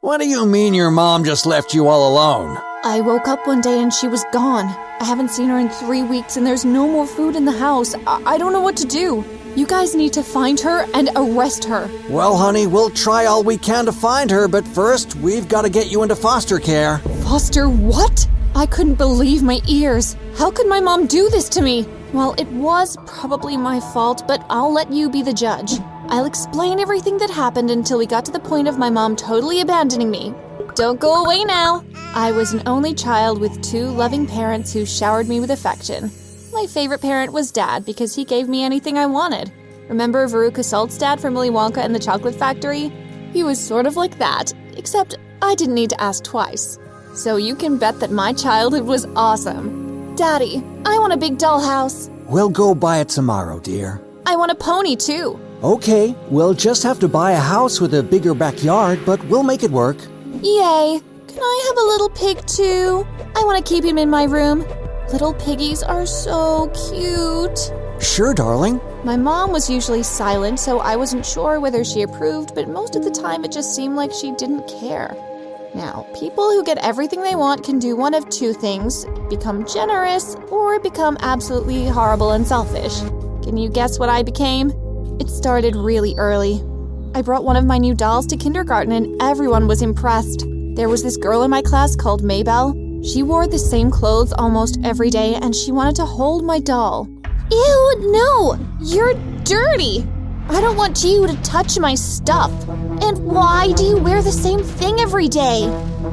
What do you mean your mom just left you all alone? I woke up one day and she was gone. I haven't seen her in 3 weeks and there's no more food in the house. I don't know what to do. You guys need to find her and arrest her. Well, honey, we'll try all we can to find her, but first, we've got to get you into foster care. Foster what? I couldn't believe my ears. How could my mom do this to me? Well, it was probably my fault, but I'll let you be the judge. I'll explain everything that happened until we got to the point of my mom totally abandoning me. Don't go away now. I was an only child with 2 loving parents who showered me with affection. My favorite parent was Dad because he gave me anything I wanted. Remember Veruca Salt's dad from Willy Wonka and the Chocolate Factory? He was sort of like that, except I didn't need to ask twice. So you can bet that my childhood was awesome. Daddy, I want a big dollhouse. We'll go buy it tomorrow, dear. I want a pony too. Okay, we'll just have to buy a house with a bigger backyard, but we'll make it work. Yay! Can I have a little pig too? I want to keep him in my room. Little piggies are so cute. Sure, darling. My mom was usually silent, so I wasn't sure whether she approved, but most of the time it just seemed like she didn't care. Now, people who get everything they want can do one of 2 things: become generous or become absolutely horrible and selfish. Can you guess what I became? It started really early. I brought one of my new dolls to kindergarten and everyone was impressed. There was this girl in my class called Maybelle. She wore the same clothes almost every day and she wanted to hold my doll. Ew, no! You're dirty! I don't want you to touch my stuff. And why do you wear the same thing every day?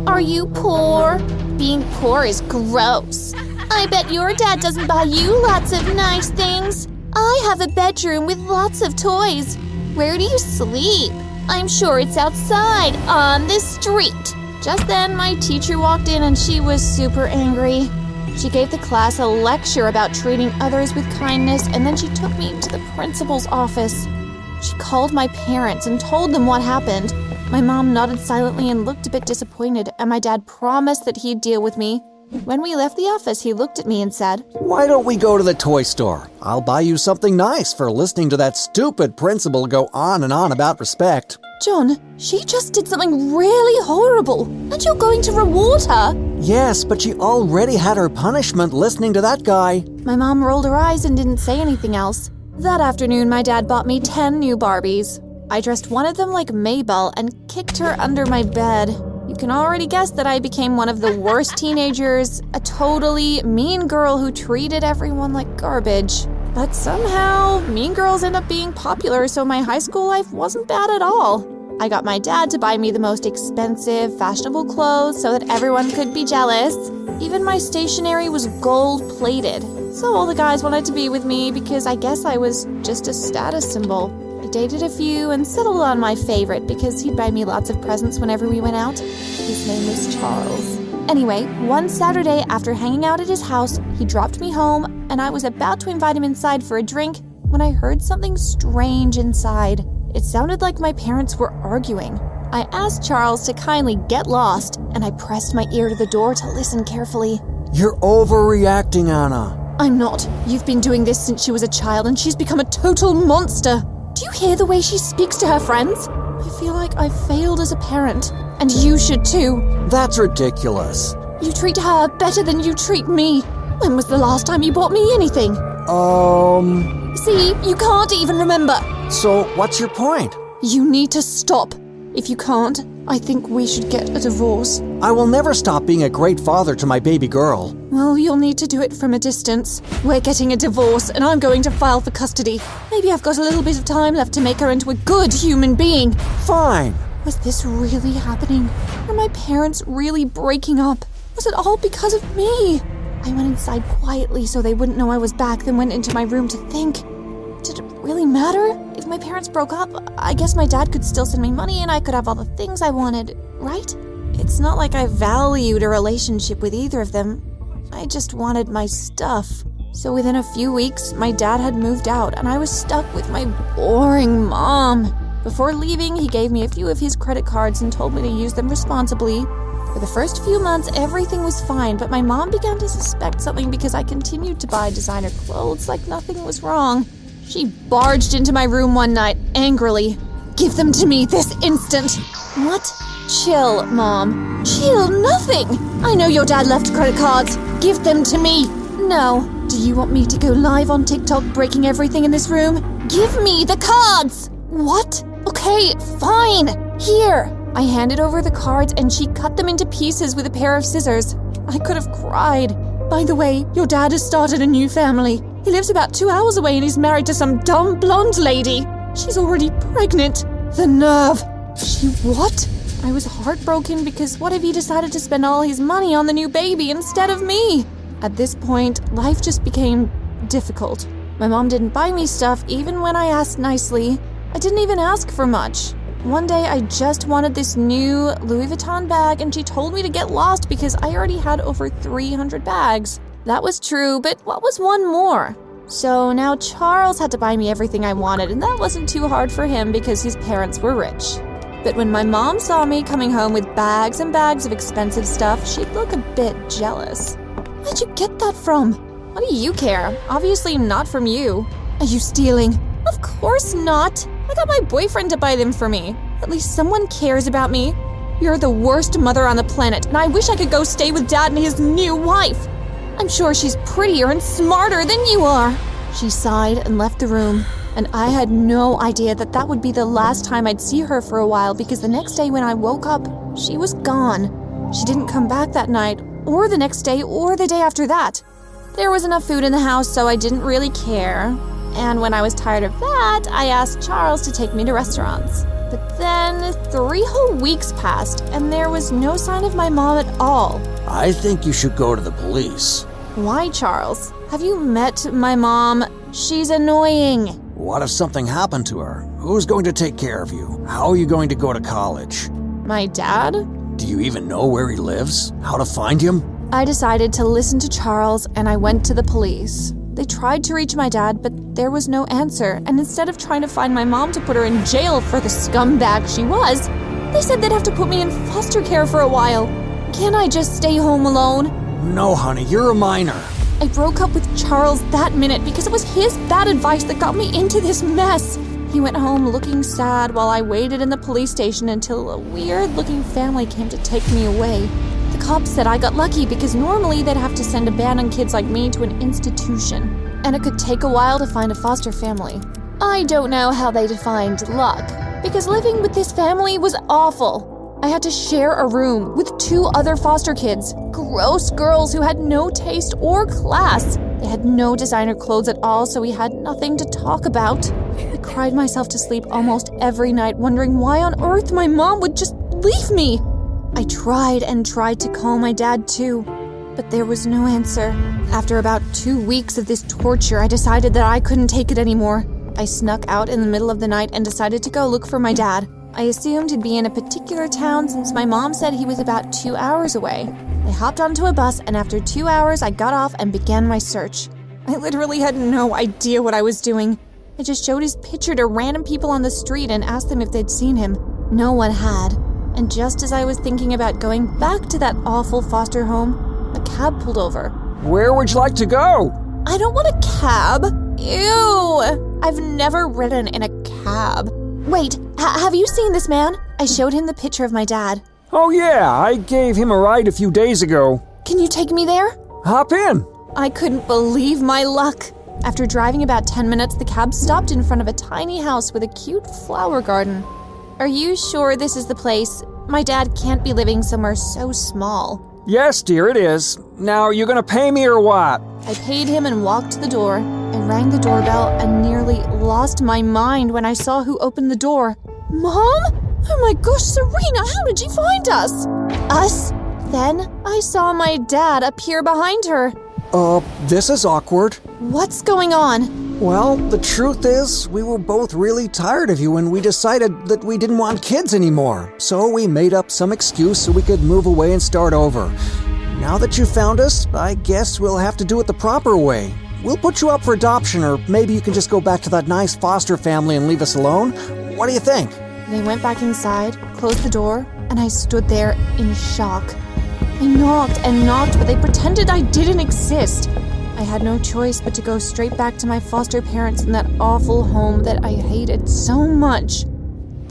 Are you poor? Being poor is gross. I bet your dad doesn't buy you lots of nice things. I have a bedroom with lots of toys. Where do you sleep? I'm sure it's outside, on the street. Just then, my teacher walked in and she was super angry. She gave the class a lecture about treating others with kindness, and then she took me to the principal's office. She called my parents and told them what happened. My mom nodded silently and looked a bit disappointed, and my dad promised that he'd deal with me. When we left the office, he looked at me and said, "Why don't we go to the toy store? I'll buy you something nice for listening to that stupid principal go on and on about respect." John, she just did something really horrible, and you're going to reward her? Yes, but she already had her punishment listening to that guy. My mom rolled her eyes and didn't say anything else. That afternoon, my dad bought me 10 new Barbies. I dressed one of them like Maybelle and kicked her under my bed. You can already guess that I became one of the worst teenagers, a totally mean girl who treated everyone like garbage. But somehow, mean girls end up being popular, so my high school life wasn't bad at all. I got my dad to buy me the most expensive, fashionable clothes so that everyone could be jealous. Even my stationery was gold-plated. So all the guys wanted to be with me because I guess I was just a status symbol. I dated a few and settled on my favorite because he'd buy me lots of presents whenever we went out. His name was Charles. Anyway, one Saturday after hanging out at his house, he dropped me home and I was about to invite him inside for a drink when I heard something strange inside. It sounded like my parents were arguing. I asked Charles to kindly get lost and I pressed my ear to the door to listen carefully. You're overreacting, Anna. I'm not. You've been doing this since she was a child and she's become a total monster. Do you hear the way she speaks to her friends? I feel like I've failed as a parent. And you should too. That's ridiculous. You treat her better than you treat me. When was the last time you bought me anything? See, you can't even remember. So what's your point? You need to stop. If you can't, I think we should get a divorce. I will never stop being a great father to my baby girl. Well, you'll need to do it from a distance. We're getting a divorce, and I'm going to file for custody. Maybe I've got a little bit of time left to make her into a good human being. Fine. Was this really happening? Were my parents really breaking up? Was it all because of me? I went inside quietly so they wouldn't know I was back, then went into my room to think. Did it really matter? If my parents broke up, I guess my dad could still send me money and I could have all the things I wanted, right? It's not like I valued a relationship with either of them. I just wanted my stuff. So within a few weeks, my dad had moved out and I was stuck with my boring mom. Before leaving, he gave me a few of his credit cards and told me to use them responsibly. For the first few months, everything was fine, but my mom began to suspect something because I continued to buy designer clothes like nothing was wrong. She barged into my room one night, angrily. "Give them to me this instant." "What? Chill, Mom. Chill, nothing! I know your dad left credit cards. Give them to me. No. Do you want me to go live on TikTok breaking everything in this room? Give me the cards! What? Okay, fine. Here. I handed over the cards and she cut them into pieces with a pair of scissors. I could have cried. By the way, your dad has started a new family. He lives about 2 hours away and he's married to some dumb blonde lady. She's already pregnant. The nerve. She what? I was heartbroken because what if he decided to spend all his money on the new baby instead of me? At this point, life just became difficult. My mom didn't buy me stuff even when I asked nicely. I didn't even ask for much. One day I just wanted this new Louis Vuitton bag and she told me to get lost because I already had over 300 bags. That was true, but what was one more? So now Charles had to buy me everything I wanted, and that wasn't too hard for him because his parents were rich. But when my mom saw me coming home with bags and bags of expensive stuff, she'd look a bit jealous. Where'd you get that from? What do you care? Obviously not from you. Are you stealing? Of course not. I got my boyfriend to buy them for me. At least someone cares about me. You're the worst mother on the planet, and I wish I could go stay with Dad and his new wife. I'm sure she's prettier and smarter than you are. She sighed and left the room, and I had no idea that that would be the last time I'd see her for a while because the next day when I woke up, she was gone. She didn't come back that night, or the next day, or the day after that. There was enough food in the house, so I didn't really care. And when I was tired of that, I asked Charles to take me to restaurants. But then 3 whole weeks passed, and there was no sign of my mom at all. I think you should go to the police. Why, Charles? Have you met my mom? She's annoying. What if something happened to her? Who's going to take care of you? How are you going to go to college? My dad? Do you even know where he lives? How to find him? I decided to listen to Charles, and I went to the police. They tried to reach my dad, but there was no answer, and instead of trying to find my mom to put her in jail for the scumbag she was, they said they'd have to put me in foster care for a while. Can't I just stay home alone? No, honey, you're a minor. I broke up with Charles that minute because it was his bad advice that got me into this mess. He went home looking sad while I waited in the police station until a weird-looking family came to take me away. The cops said I got lucky because normally they'd have to send abandoned kids like me to an institution, and it could take a while to find a foster family. I don't know how they defined luck, because living with this family was awful. I had to share a room with 2 other foster kids, gross girls who had no taste or class. They had no designer clothes at all, so we had nothing to talk about. I cried myself to sleep almost every night, wondering why on earth my mom would just leave me. I tried and tried to call my dad too, but there was no answer. After about 2 weeks of this torture, I decided that I couldn't take it anymore. I snuck out in the middle of the night and decided to go look for my dad. I assumed he'd be in a particular town since my mom said he was about 2 hours away. I hopped onto a bus, and after 2 hours, I got off and began my search. I literally had no idea what I was doing. I just showed his picture to random people on the street and asked them if they'd seen him. No one had. And just as I was thinking about going back to that awful foster home, a cab pulled over. Where would you like to go? I don't want a cab. Ew! I've never ridden in a cab. Wait, have you seen this man? I showed him the picture of my dad. Oh yeah, I gave him a ride a few days ago. Can you take me there? Hop in. I couldn't believe my luck. After driving about 10 minutes, the cab stopped in front of a tiny house with a cute flower garden. Are you sure this is the place? My dad can't be living somewhere so small. Yes, dear, it is. Now, you gonna pay me or what? I paid him and walked to the door. I rang the doorbell and nearly lost my mind when I saw who opened the door. Mom? Oh my gosh, Serena, how did you find us? Us? Then I saw my dad appear behind her. This is awkward. What's going on? Well, the truth is, we were both really tired of you and we decided that we didn't want kids anymore. So we made up some excuse so we could move away and start over. Now that you found us, I guess we'll have to do it the proper way. We'll put you up for adoption, or maybe you can just go back to that nice foster family and leave us alone. What do you think? They went back inside, closed the door, and I stood there in shock. I knocked and knocked, but they pretended I didn't exist. I had no choice but to go straight back to my foster parents in that awful home that I hated so much.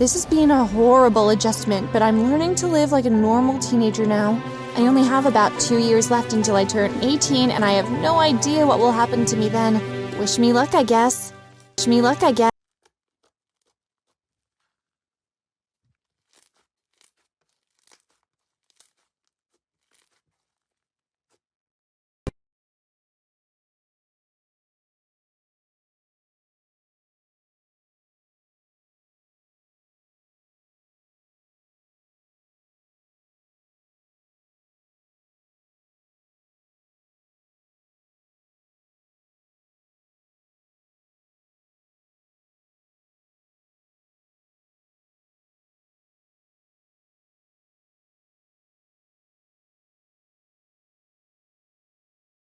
This has been a horrible adjustment, but I'm learning to live like a normal teenager now. I only have about 2 years left until I turn 18, and I have no idea what will happen to me then. Wish me luck, I guess.